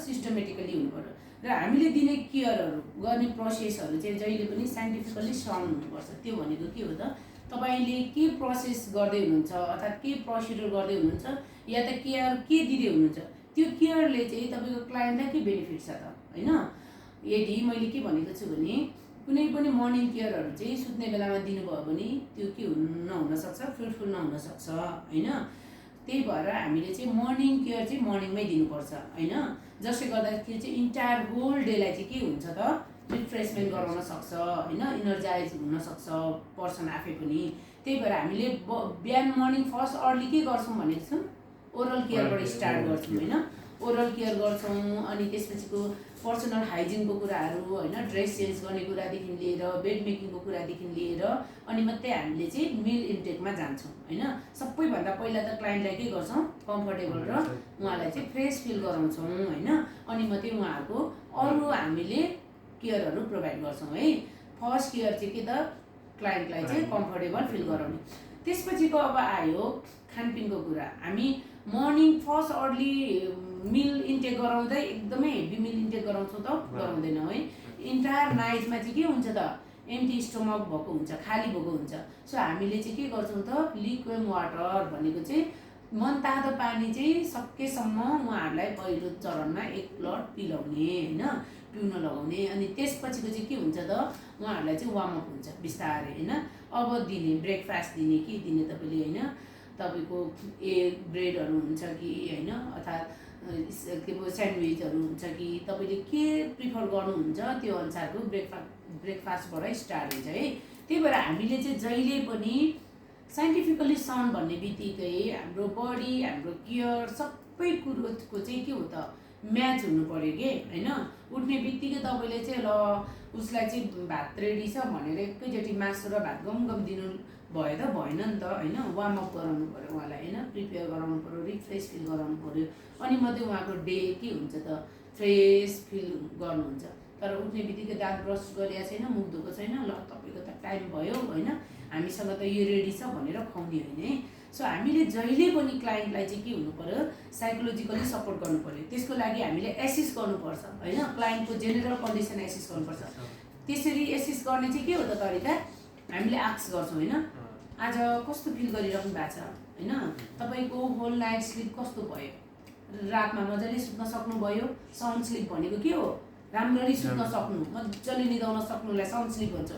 Systematically हुनु पर्यो र हामीले दिने केयरहरू गर्ने प्रोसेसहरू चाहिँ जहिले पनि साइन्टिफिकली साउन्ड हुनुपर्छ। त्यो भनेको के हो त, तपाईले के प्रोसेस गर्दै हुनुहुन्छ अर्थात् के प्रोसिड्युर गर्दै हुनुहुन्छ या त केयर के दिँदै हुनुहुन्छ, त्यो केयरले चाहिँ तपाईँको क्लाइन्टलाई के बेनिफिट छ त हैन। यदि मैले के भनेको छु भने कुनै पनि मर्निङ केयरहरू चाहिँ सुत्ने बेलामा दिनुभयो भने त्यो के नहुन सक्छ, फ्रुटफुल नहुन सक्छ हैन। त्यही भएर हामीले चाहिँ मर्निङ केयर चाहिँ मर्निङमै दिनुपर्छ हैन, जसले गर्दाखेरि चाहिँ इन्टायर होल डेलाई चाहिँ के हुन्छ त रिफ्रेसमेन्ट गराउन सक्छ हैन, इनर्जाइज हुन सक्छ पर्सन आफै पनि। त्यही भएर हामीले बिहान मर्निङ फर्स्ट अर्ली के गर्छौँ भनेको छौँ, ओरल केयरबाट स्टार्ट गर्छौँ हैन। ओरल केयर गर्छौँ, अनि त्यसपछिको पर्सनल हाइजिनको कुराहरू हैन, ड्रेस चेन्ज गर्ने कुरादेखि लिएर बेड मेकिङको कुरादेखि लिएर अनि मात्रै हामीले चाहिँ मिल इन्टेकमा जान्छौँ हैन। सबैभन्दा पहिला त क्लाइन्टलाई के गर्छौँ, कम्फर्टेबल र उहाँलाई चाहिँ फ्रेस फिल गराउँछौँ हैन, अनि मात्रै उहाँहरूको अरू हामीले केयरहरू प्रोभाइड गर्छौँ है। फर्स्ट केयर चाहिँ के त क्लाइन्टलाई चाहिँ कम्फर्टेबल फिल गराउने। त्यसपछिको अब आयो खानपिनको कुरा। हामी मर्निङ फर्स्ट अर्ली मिल इन्टेक गराउँदै एकदमै हेभी मिल इन्टेक गराउँछौँ त गराउँदैनौँ है। इन्टायर नाइटमा चाहिँ के हुन्छ त एम्टी स्टमक भएको हुन्छ, खाली भएको हुन्छ। सो हामीले चाहिँ के गर्छौँ त लिक्विड वाटर भनेको चाहिँ मनतातो पानी चाहिँ सकेसम्म उहाँहरूलाई पहिलो चरणमा 1 ग्लास पिलाउने हैन, पिउन लगाउने। अनि त्यसपछिको चाहिँ के हुन्छ त उहाँहरूलाई चाहिँ वार्मअप हुन्छ बिस्तारै हैन। अब दिने ब्रेकफास्ट दिने के दिने तपाईँले हैन, तपाईँको ब्रेडहरू हुन्छ कि हैन, अर्थात् के पो स्यान्डविचहरू हुन्छ कि तपाईँले के प्रिफर गर्नुहुन्छ त्यो अनुसारको ब्रेकफास्टबाटै स्टार्ट हुन्छ है। त्यही भएर हामीले चाहिँ जहिले पनि साइन्टिफिकली साउन्ड भन्ने बित्तिकै हाम्रो बडी हाम्रो केयर सबै कुरोको चाहिँ के हो त म्याच हुनु पर्यो कि हैन। उठ्ने बित्तिकै तपाईँले चाहिँ ल उसलाई चाहिँ भात रेडी छ भनेर एकैचोटि मासु र भात गम दिनु भयो त भएन नि त हैन। वार्मअप गराउनु पर्यो उहाँलाई हैन, प्रिपेयर गराउनु पर्यो, रिफ्रेस फिल गराउनु पर्यो, अनि मात्रै उहाँको डे के हुन्छ त फ्रेस फिल गर्नुहुन्छ। तर उठ्ने बित्तिकै दाँत ब्रस गरेको छैन, मुख धोएको छैन, ल तपाईँको त टाइम भयो हैन, हामीसँग त यो रेडी छ भनेर खुवाउने होइन है। सो हामीले जहिले पनि क्लाइन्टलाई चाहिँ के हुनु पर्यो, साइकोलोजिकली सपोर्ट गर्नु पर्यो। त्यसको लागि हामीले एसिस गर्नुपर्छ हैन, क्लाइन्टको जेनरल कन्डिसन एसिस गर्नुपर्छ। त्यसरी एसिस गर्ने चाहिँ के हो त तरिका, हामीले आस्क गर्छौँ हैन, आज कस्तो फिल गरिराख्नु भएको छ हैन, तपाईँको होल नाइट स्लिप कस्तो भयो, रातमा मजाले सुत्न सक्नुभयो। साउन्ड स्लिप भनेको के हो, राम्ररी सुत्न सक्नु, मजाले निदाउन सक्नुलाई साउन्ड स्लिप भन्छ।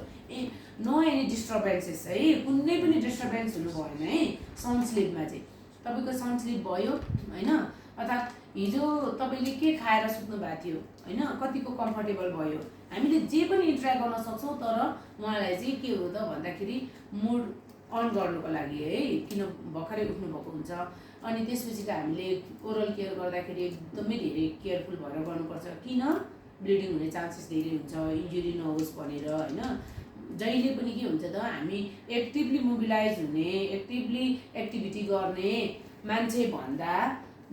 नो एनी डिस्टर्बेन्सेस है, कुनै पनि डिस्टर्बेन्स हुनु भएन है साउन्ड स्लिपमा चाहिँ। तपाईँको साउन्ड स्लिप भयो हैन, अर्थात् हिजो तपाईँले के खाएर सुत्नु भएको थियो हैन, कतिको कम्फर्टेबल भयो, हामीले जे पनि इन्ट्र्याक्ट गर्न सक्छौँ। तर उहाँलाई चाहिँ के हो त भन्दाखेरि मुड अन गर्नुको लागि है, किन भर्खरै उठ्नु भएको हुन्छ। अनि त्यसपछिको हामीले ओरल केयर गर्दाखेरि एकदमै धेरै केयरफुल भएर गर्नुपर्छ, किन ब्लिडिङ हुने चान्सेस धेरै हुन्छ, इन्जुरी नहोस् भनेर हैन। जहिले पनि के हुन्छ त हामी एक्टिभली मोबिलाइज हुने, एक्टिभली एक्टिभिटी गर्ने मान्छे भन्दा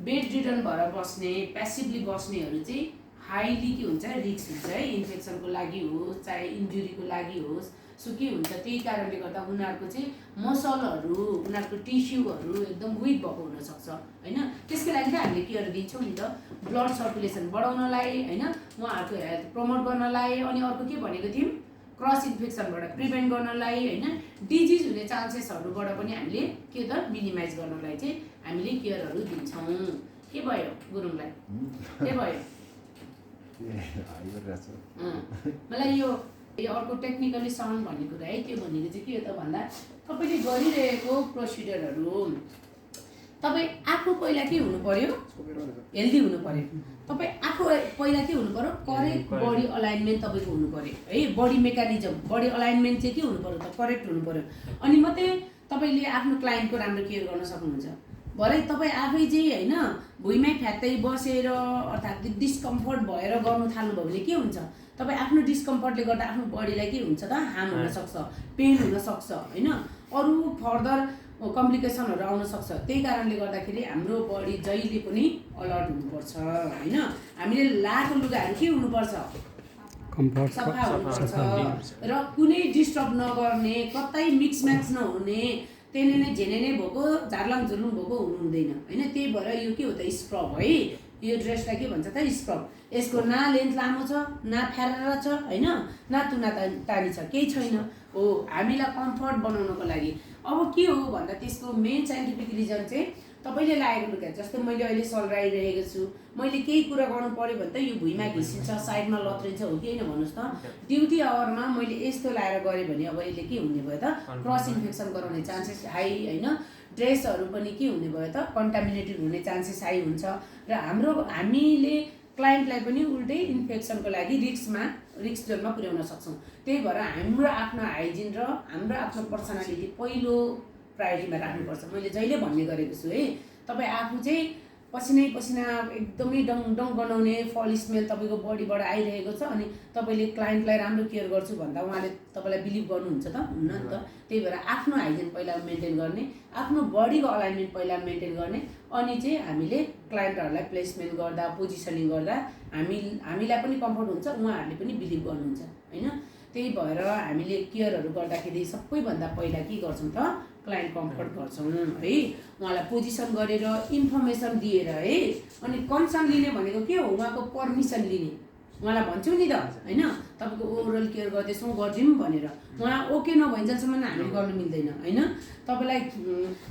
बेड रिडन भएर बस्ने, प्यासिभली बस्नेहरू चाहिँ हाइली के हुन्छ रिस्क हुन्छ है, इन्फेक्सनको लागि होस् चाहे इन्जुरीको लागि होस्। सो के हुन्छ त्यही कारणले गर्दा उनीहरूको चाहिँ मसलहरू, उनीहरूको टिस्युहरू एकदम विक भएको हुनसक्छ हैन। त्यसको लागि त हामीले केयर दिन्छौँ नि त, ब्लड सर्कुलेसन बढाउनलाई हैन, उहाँहरूको हेल्थ प्रमोट गर्नलाई। अनि अर्को के भनेको थियौँ, क्रस इन्फेक्सनबाट प्रिभेन्ट गर्नलाई हैन, डिजिज हुने चान्सेसहरूबाट पनि हामीले के त मिनिमाइज गर्नलाई चाहिँ हामीले केयरहरू दिन्छौँ। के भयो गुरुङलाई, के भयो मलाई यो अर्को टेक्निकली साउन्ड भन्ने कुरा है, त्यो भनेको चाहिँ के हो त भन्दा तपाईँले गरिरहेको प्रोसिडरहरू तपाईँ आफू पहिला के हुनु पर्यो, हेल्दी हुनु पर्यो। तपाईँ आफू पहिला के हुनु पर्यो, करेक्ट बडी अलाइनमेन्ट तपाईँको हुनु पर्यो है। बडी मेकानिजम, बडी अलाइनमेन्ट चाहिँ के हुनु पर्यो त करेक्ट हुनु पर्यो। अनि मात्रै तपाईँले आफ्नो क्लाइन्टको राम्रो केयर गर्न सक्नुहुन्छ। भरे तपाईँ आफै चाहिँ होइन भुइँमै फ्यात्तै बसेर अर्थात् डिस्कम्फर्ट भएर गर्नु थाल्नुभयो भने के हुन्छ, तपाईँ आफ्नो डिस्कम्फर्टले गर्दा आफ्नो बडीलाई के हुन्छ त हार्म हुनसक्छ, पेन हुनसक्छ होइन, अरू फर्दर कम्प्लिकेसनहरू आउन सक्छ। त्यही कारणले गर्दाखेरि हाम्रो बडी जहिले पनि अलर्ट हुनुपर्छ होइन। हामीले लाएको लुगाहरू के हुनुपर्छ, सफा हुनुपर्छ र कुनै डिस्टर्ब नगर्ने, कतै मिक्स म्याच नहुने, त्यही नै झेने नै भएको झार्लाङ झुर्लुङ भएको हुनु हुँदैन हैन। त्यही भएर यो के हो त स्क्रब है, यो ड्रेसलाई के भन्छ त स्क्रब, यसको न लेन्थ लामो छ न फ्यारा छ होइन, न तुना तानी छ, केही छैन हो। हामीलाई कम्फर्ट बनाउनको लागि अब के हो भन्दा त्यसको मेन साइन्टिफिक रिजन चाहिँ तपाईँले लागेको लुगा, जस्तै मैले अहिले सल लगाइरहेको छु, मैले केही कुरा गर्नु पऱ्यो भने त यो भुइँमा घिसिन्छ, साइडमा लत्रिन्छ, हो कि होइन भन्नुहोस् त। ड्युटी आवरमा मैले यस्तो लाएर गरेँ भने अब यसले के हुने भयो त, क्रस इन्फेक्सन गराउने चान्सेस हाई होइन, ड्रेसहरू पनि के हुने भयो त कन्टामिनेटेड हुने चान्सेस हाई हुन्छ र हामीले क्लाइन्टलाई पनि उल्टै इन्फेक्सनको लागि रिस्क जोनमा पुर्याउन सक्छौँ। त्यही भएर हाम्रो आफ्नो हाइजिन र हाम्रो आफ्नो पर्सनालिटी पहिलो प्रायोरिटीमा राख्नुपर्छ। मैले जहिले भन्ने गरेको छु है, तपाईँ आफू चाहिँ पसिना एकदमै डङ बनाउने फल स्मेल तपाईँको बडीबाट आइरहेको छ अनि तपाईँले क्लाइन्टलाई राम्रो केयर गर्छु भन्दा उहाँले तपाईँलाई बिलिभ गर्नुहुन्छ त? हुन्न नि त। त्यही भएर आफ्नो हाइजिन पहिला मेन्टेन गर्ने, आफ्नो बडीको अलाइनमेन्ट पहिला मेन्टेन गर्ने, अनि चाहिँ हामीले क्लाइन्टहरूलाई प्लेसमेन्ट गर्दा पोजिसनिङ गर्दा हामीलाई पनि कम्फर्ट हुन्छ, उहाँहरूले पनि बिलिभ गर्नुहुन्छ होइन। त्यही भएर हामीले केयरहरू गर्दाखेरि सबैभन्दा पहिला के गर्छौँ त, क्लाइन्ट कम्फर्ट गर्छौँ है, उहाँलाई पोजिसन गरेर इन्फर्मेसन दिएर है। अनि कन्सर्न लिने भनेको के हो, उहाँको पर्मिसन लिने, उहाँलाई भन्छौँ नि त होइन, तपाईँको ओभरअल केयर गर्दैछौँ गरिदिउँ भनेर, उहाँ ओके नभइन्जेलसम्म हामीले गर्नु मिल्दैन होइन। तपाईँलाई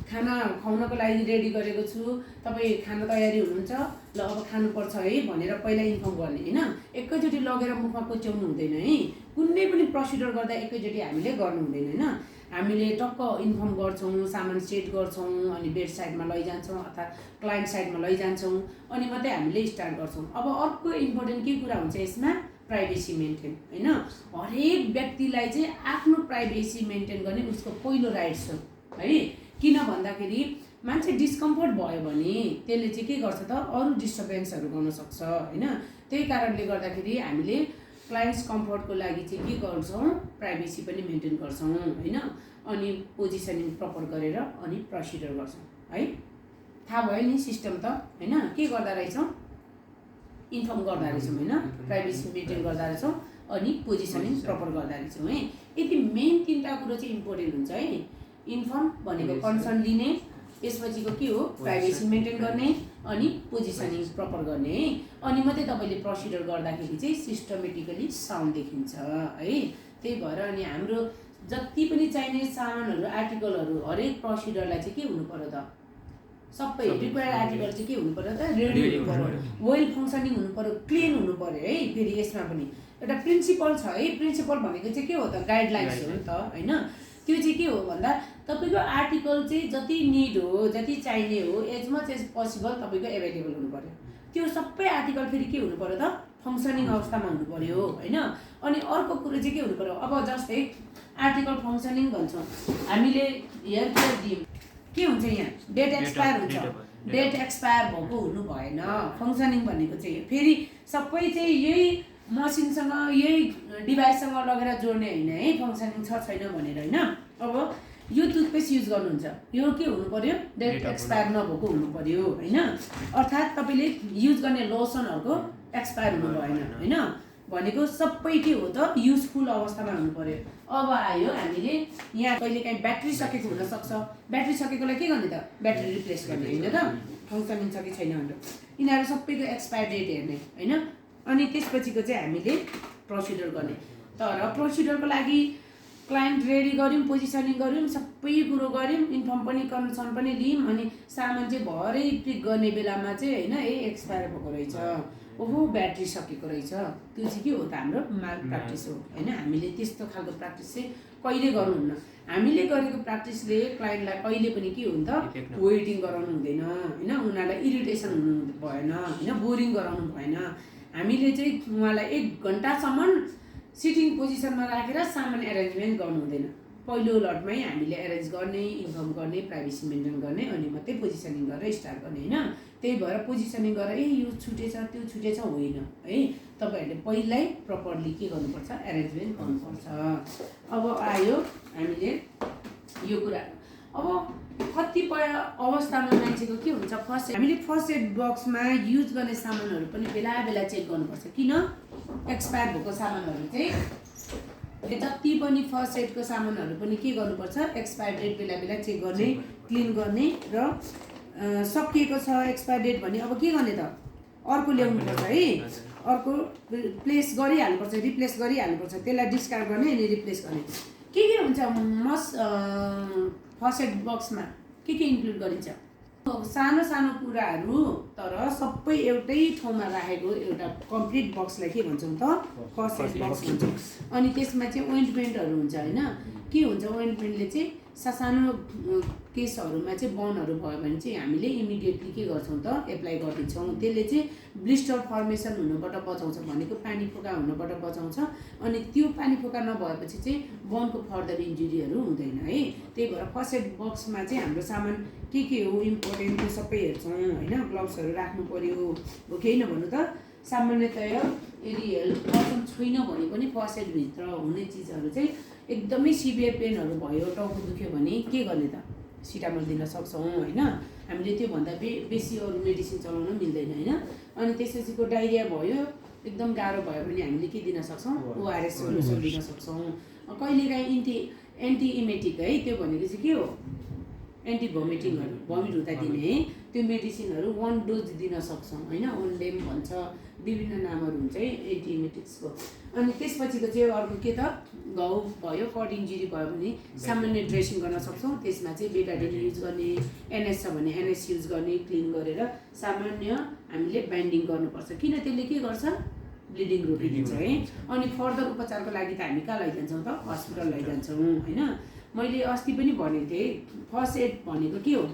खाना खुवाउनको लागि रेडी गरेको छु, तपाईँ खाना तयारी हुनुहुन्छ, ल अब खानुपर्छ है भनेर पहिला इन्फर्म गर्ने होइन। एकैचोटि लगेर मुखमा कोच्याउनु हुँदैन है, कुनै पनि प्रोसिडर गर्दा एकैचोटि हामीले गर्नु हुँदैन होइन। हामीले टक्क इन्फर्म गर्छौँ, सामान सेट गर्छौँ, अनि बेड साइडमा लैजान्छौँ अथवा क्लाइन्ट साइडमा लैजान्छौँ, अनि मात्रै हामीले स्टार्ट गर्छौँ। अब अर्को इम्पोर्टेन्ट के कुरा हुन्छ यसमा, प्राइभेसी मेन्टेन होइन। हरेक व्यक्तिलाई चाहिँ आफ्नो प्राइभेसी मेन्टेन गर्ने उसको पहिलो राइट छ है। किन भन्दाखेरि मान्छे डिस्कम्फर्ट भयो भने त्यसले चाहिँ के गर्छ त, अरू डिस्टर्बेन्सहरू गर्न सक्छ होइन। त्यही कारणले गर्दाखेरि हामीले क्लाइन्ट्स कम्फर्टको लागि चाहिँ के गर्छौँ, प्राइभेसी पनि मेन्टेन गर्छौँ होइन। अनि पोजिसनिङ प्रपर गरेर अनि प्रोसिडर गर्छौँ है। थाहा भयो नि सिस्टम त होइन, के गर्दा रहेछौँ, इन्फर्म गर्दा रहेछौँ होइन, प्राइभेसी मेन्टेन गर्दा रहेछौँ, अनि पोजिसनिङ प्रपर गर्दा रहेछौँ है। यति मेन तिनवटा कुरो चाहिँ इम्पोर्टेन्ट हुन्छ है। इन्फर्म भनेको कन्सर्न लिने, त्यसपछिको के हो प्राइभेसी मेन्टेन गर्ने, अनि पोजिसनिङ प्रपर गर्ने है। अनि मात्रै तपाईँले प्रोसिडर गर्दाखेरि चाहिँ सिस्टमेटिकली साउन्ड देखिन्छ है। त्यही भएर अनि हाम्रो जति पनि चाहिने सामानहरू आर्टिकलहरू हरेक प्रोसिडरलाई चाहिँ के हुनु पर्यो त, सबै रिक्वायर्ड आर्टिकल चाहिँ के हुनु पर्यो त, रेडी हुनु पर्यो, वेल फङ्सनिङ हुनु पर्यो, क्लिन हुनु पर्यो है। फेरि यसमा पनि एउटा प्रिन्सिपल छ है। प्रिन्सिपल भनेको चाहिँ के हो त, गाइडलाइन्स हो नि त होइन। त्यो चाहिँ के हो भन्दा तपाईँको आर्टिकल चाहिँ जति निड हो, जति चाहिने हो, एज मच एज पोसिबल तपाईँको एभाइलेबल हुनु पर्यो। त्यो सबै आर्टिकल फेरि के हुनु पर्यो त, फङ्सनिङ अवस्थामा हुनु पर्यो होइन। अनि अर्को कुरो चाहिँ के हुनु पर्यो, अब जस्तै आर्टिकल फङ्सनिङ भन्छौँ हामीले, हेयर केयर दियौँ, के हुन्छ यहाँ डेट एक्सपायर हुन्छ, डेट एक्सपायर भएको हुनु भएन। फङ्सनिङ भनेको चाहिँ फेरि सबै चाहिँ यही मसिनसँग यही डिभाइससँग लगेर जोड्ने होइन है, फङ्सनिङ छ छैन भनेर होइन। अब यो टुथपेस्ट युज गर्नुहुन्छ, यो के हुनु पर्यो, डेट एक्सपायर नभएको हुनु पर्यो होइन। अर्थात् तपाईँले युज गर्ने लोसनहरूको एक्सपायर हुनु भएन होइन। भनेको सबै के हो त, युजफुल अवस्थामा हुनु पर्यो। अब आयो हामीले यहाँ कहिलेकाहीँ ब्याट्री सकेको हुनसक्छ, ब्याट्री सकेकोलाई के गर्ने त, ब्याट्री रिप्लेस गर्ने होइन त, फङ्सनिङ छ कि छैन भनेर यिनीहरू सबैको एक्सपायर डेट हेर्ने होइन। अनि त्यसपछिको चाहिँ हामीले प्रोसिडर गर्ने। तर प्रोसिडरको लागि क्लाइन्ट रेडी गऱ्यौँ, पोजिसनिङ गऱ्यौँ, सबै कुरो गऱ्यौँ, इन्फर्म पनि कन्सर्न पनि लियौँ, अनि सामान चाहिँ भरै पिक गर्ने बेलामा चाहिँ होइन एक्सपायर भएको रहेछ, ओहो ब्याट्री सकेको रहेछ, त्यो चाहिँ के हो त, हाम्रो माल प्र्याक्टिस हो होइन। हामीले त्यस्तो खालको प्र्याक्टिस चाहिँ कहिले गर्नुहुन्न। हामीले गरेको प्र्याक्टिसले क्लाइन्टलाई कहिले पनि के हुन्छ, वेटिङ गराउनु हुँदैन होइन, उनीहरूलाई इरिटेसन हुनु भएन होइन, बोरिङ गराउनु भएन। हामीले चाहिँ उहाँलाई 1 घन्टासम्म सिटिङ पोजिसनमा राखेर सामान एरेन्जमेन्ट गर्नु हुँदैन। पहिलो लटमै हामीले एरेन्ज गर्ने, इन्फर्म गर्ने, प्राइभेसी मेन्टेन गर्ने, अनि मात्रै पोजिसनिङ गरेर स्टार्ट गर्ने होइन। त्यही भएर पोजिसनिङ गरेर यो छुटेछ त्यो छुटेछ होइन है, तपाईँहरूले पहिल्यै प्रपरली के गर्नुपर्छ, एरेन्जमेन्ट गर्नुपर्छ। अब आयो हामीले यो कुरा। अब कतिपय अवस्थामा मान्छेको के हुन्छ, हामीले फर्स्ट एड बक्समा युज गर्ने सामानहरू पनि बेला बेला चेक गर्नुपर्छ। किन, एक्सपायर भएको सामानहरू चाहिँ जति पनि फर्स्ट एडको सामानहरू पनि के गर्नुपर्छ, एक्सपायर डेट बेला बेला चेक गर्ने, क्लिन गर्ने। र सकिएको छ एक्सपायर डेट भने अब के गर्ने त, अर्को ल्याउनुपर्छ है, अर्को प्लेस गरिहाल्नुपर्छ, रिप्लेस गरिहाल्नुपर्छ, त्यसलाई डिस्कार्ड गर्ने अनि रिप्लेस गर्ने। के हुन्छ फसेट बक्समा के इन्क्लुड गरिन्छ? सानो सानो कुराहरू तर सबै एउटै ठाउँमा राखेको एउटा कम्प्लिट बक्सलाई के भन्छौँ त? फसेट बक्स भन्छौँ। अनि त्यसमा चाहिँ ओइन्टमेन्टहरू हुन्छ होइन। के हुन्छ ओइन्टमेन्टले चाहिँ सानो केसहरूमा चाहिँ बर्नहरू भयो भने चाहिँ हामीले इमिडिएटली के गर्छौँ त? एप्लाई गरिदिन्छौँ। त्यसले चाहिँ ब्लिस्टर फर्मेसन हुनुबाट बचाउँछ, भनेको पानी फोका हुनुबाट बचाउँछ। अनि त्यो पानी फोका नभएपछि चाहिँ बर्नको फर्दर इन्जुरीहरू हुँदैन है। त्यही भएर फसेट बक्समा चाहिँ हाम्रो सामान के हो इम्पोर्टेन्ट त्यो सबै हेर्छौँ होइन। ग्लोभ्सहरू राख्नु पर्यो, हो केही नभन्नु त। सामान्यतया यदि हेल्थ पर्सन छैन भने पनि फसेटभित्र हुने चिजहरू चाहिँ एकदमै सिभियर पेनहरू भयो, टाउको दुख्यो भने के गर्ने त? सिटामोल दिन सक्छौँ होइन। हामीले त्योभन्दा बेसी अरू मेडिसिन चलाउन मिल्दैन होइन। अनि त्यसपछिको डाइरिया भयो, एकदम गाह्रो भयो भने हामीले के दिन सक्छौँ? ओआरएस सोल्युसन दिन सक्छौँ। कहिलेकाहीँ एन्टी इमेटिक है, त्यो भनेको चाहिँ के हो? एन्टी भोमिटिङहरू, भमिट हुँदा दिने है, त्यो मेडिसिनहरू 1 डोज दिन सक्छौँ होइन। ओन्डेम भन्छ, विभिन्न नामहरू हुन्छ है एन्टिइमेटिक्सको। अनि त्यसपछिको चाहिँ अर्को के त? घाउ भयो, कट इन्जुरी भयो भने सामान्य ड्रेसिङ गर्न सक्छौँ। त्यसमा चाहिँ बेटाडिन युज गर्ने, एनएस छ भने एनएस युज गर्ने, क्लिन गरेर सामान्य हामीले बाइन्डिङ गर्नुपर्छ। किन? त्यसले के गर्छ? ब्लिडिङ रोकिदिन्छ है। अनि फर्दर उपचारको लागि त हामी कहाँ लैजान्छौँ त? हस्पिटल लैजान्छौँ होइन। मैले अस्ति पनि भनेको थिएँ, फर्स्ट एड भनेको के हो?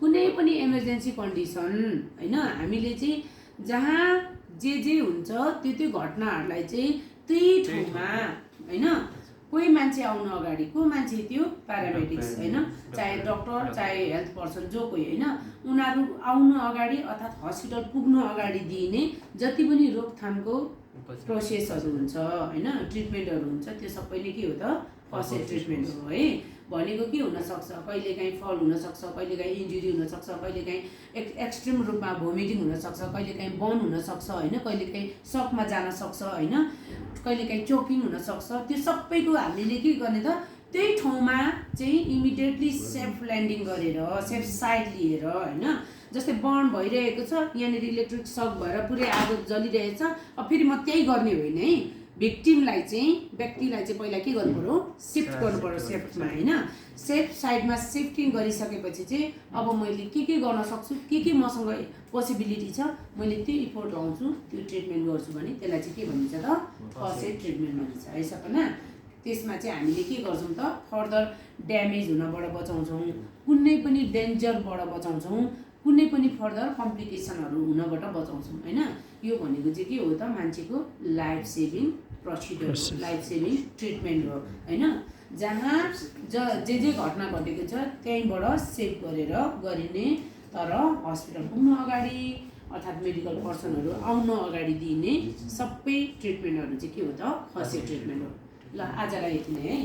कुनै पनि इमर्जेन्सी कन्डिसन होइन, हामीले चाहिँ जहाँ जे हुन्छ त्यो घटनाहरूलाई चाहिँ त्यही ठाउँमा होइन, कोही मान्छे आउनु अगाडि को मान्छे? त्यो प्यारामेडिक्स होइन, चाहे डक्टर चाहे हेल्थ पर्सन जो कोही होइन, उनीहरू आउनु अगाडि अर्थात् हस्पिटल पुग्नु अगाडि दिइने जति पनि रोकथामको प्रोसेसहरू हुन्छ होइन, ट्रिटमेन्टहरू हुन्छ, त्यो सबै नै के हो त? फर्स्ट एड ट्रिटमेन्ट हो है। भनेको के हुनसक्छ? कहिलेकाहीँ फल हुनसक्छ, कहिलेकाहीँ इन्जुरी हुनसक्छ, कहिलेकाहीँ एक्सट्रिम रूपमा भोमिटिङ हुनसक्छ, कहिलेकाहीँ बर्न हुनसक्छ होइन, कहिलेकाहीँ सकमा जान सक्छ होइन, कहिलेकाहीँ चोकिङ हुनसक्छ। त्यो सबैको हामीले के गर्ने त? त्यही ठाउँमा चाहिँ इमिडिएटली सेफ ल्यान्डिङ गरेर, सेफ साइड लिएर होइन। जस्तै बर्न भइरहेको छ, यहाँनिर इलेक्ट्रिक सक भएर पुरै आगो जलिरहेछ, अब फेरि म त्यही गर्ने होइन है। भिक्टिमलाई चाहिँ, व्यक्तिलाई चाहिँ पहिला के गर्नु पर्यो? सिफ्ट गर्नु पर्यो सेफ्टमा होइन। सेफ साइडमा सिफ्टिङ गरिसकेपछि चाहिँ अब मैले के गर्न सक्छु, के मसँग पोसिबिलिटी छ, मैले त्यो इफोर्ट लाउँछु, त्यो ट्रिटमेन्ट गर्छु भने त्यसलाई चाहिँ के भनिन्छ त? फर्स्ट एड ट्रिटमेन्ट भनिन्छ है सपना। त्यसमा चाहिँ हामीले के गर्छौँ त? फर्दर ड्यामेज हुनबाट बचाउँछौँ, कुनै पनि डेन्जरबाट बचाउँछौँ, कुनै पनि फर्दर कम्प्लिकेसनहरू हुनबाट बचाउँछौँ होइन। यो भनेको चाहिँ के हो त? मान्छेको life saving procedure, life saving treatment हो होइन। जहाँ जे घटना घटेको छ त्यहीँबाट सेभ गरेर गरिने, तर हस्पिटल पुग्नु अगाडि अर्थात् मेडिकल पर्सनहरू आउनु अगाडि दिने सबै ट्रिटमेन्टहरू चाहिँ के हो त? फर्स्ट एड ट्रिटमेन्ट हो। ल आजलाई यति नै है।